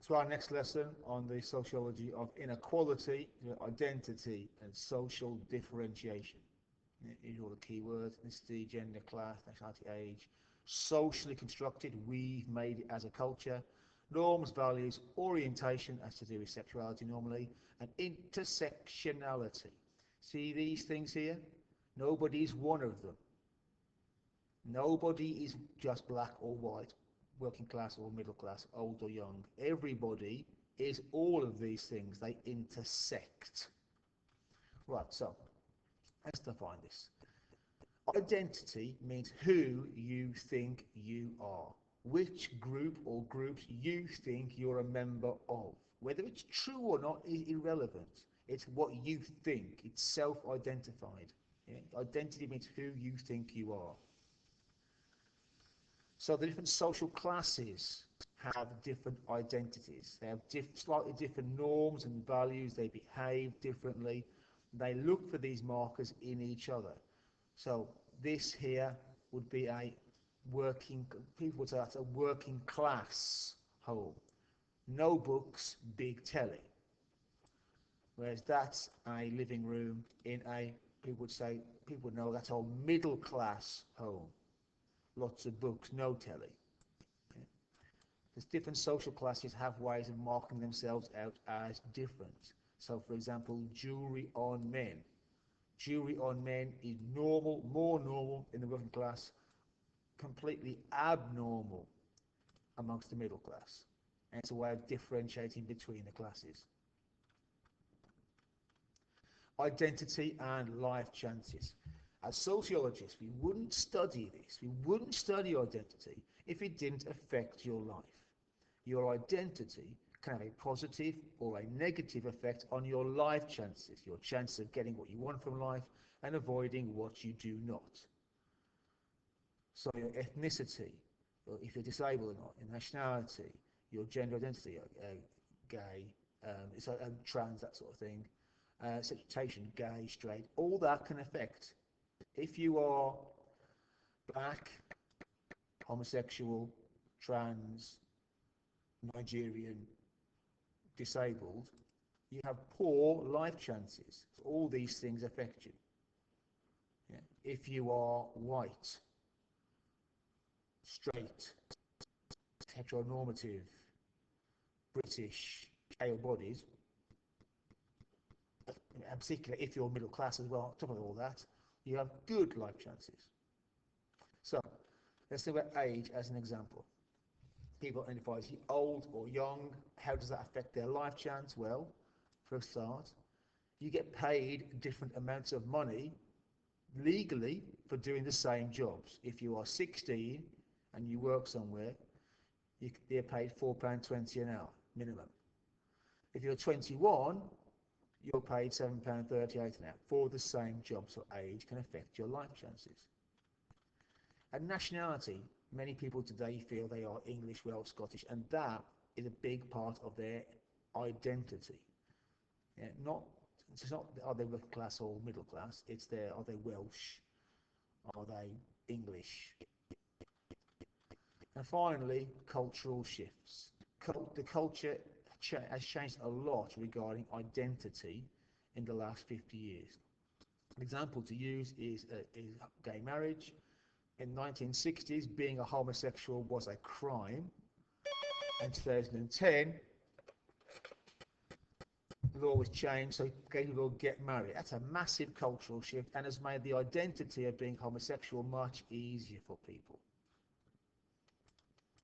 So our next lesson on the sociology of inequality, identity and social differentiation. These are all the key words: ethnicity, gender, class, nationality, age. Socially constructed, we've made it as a culture. Norms, values, orientation, as to do with sexuality normally, and intersectionality. See these things here? Nobody is one of them. Nobody is just black or white, working class or middle class, old or young. Everybody is all of these things. They intersect. Right, so let's define this. Identity means who you think you are, which group or groups you think you're a member of. Whether it's true or not is irrelevant. It's what you think. It's self-identified. Yeah? Identity means who you think you are. So the different social classes have different identities. They have slightly different norms and values. They behave differently. They look for these markers in each other. So this here would be a working, people would say that's a working class home. No books, big telly. Whereas that's a living room in a, people would say, people would know that's a middle class home. Lots of books, no telly. Okay. Because different social classes have ways of marking themselves out as different. So for example, jewelry on men. Jewelry on men is normal, more normal in the working class, completely abnormal amongst the middle class. And it's a way of differentiating between the classes. Identity and life chances. As sociologists, we wouldn't study this, we wouldn't study identity if it didn't affect your life. Your identity can have a positive or a negative effect on your life chances, your chance of getting what you want from life and avoiding what you do not. So your ethnicity, or if you're disabled or not, your nationality, your gender identity, gay, trans, that sort of thing, sexuality, gay, straight, all that can affect. If you are black, homosexual, trans, Nigerian, disabled, you have poor life chances. So all these things affect you. Yeah. If you are white, straight, heteronormative, British, able-bodied, and particularly if you're middle class as well, on top of all that, you have good life chances. So let's think about age as an example. People identify as old or young. How does that affect their life chance? Well, for a start, you get paid different amounts of money legally for doing the same jobs. If you are 16 and you work somewhere, you're paid £4.20 an hour minimum. If you're 21, you're paid £7.38 an hour for the same job. So age can affect your life chances. And nationality, many people today feel they are English, Welsh, Scottish, and that is a big part of their identity. Yeah, it's not are they working class or middle class, it's are they Welsh, are they English? And finally, cultural shifts. The culture has changed a lot regarding identity in the last 50 years. An example to use is gay marriage. In the 1960s, being a homosexual was a crime. In 2010, the law was changed so gay people get married. That's a massive cultural shift and has made the identity of being homosexual much easier for people.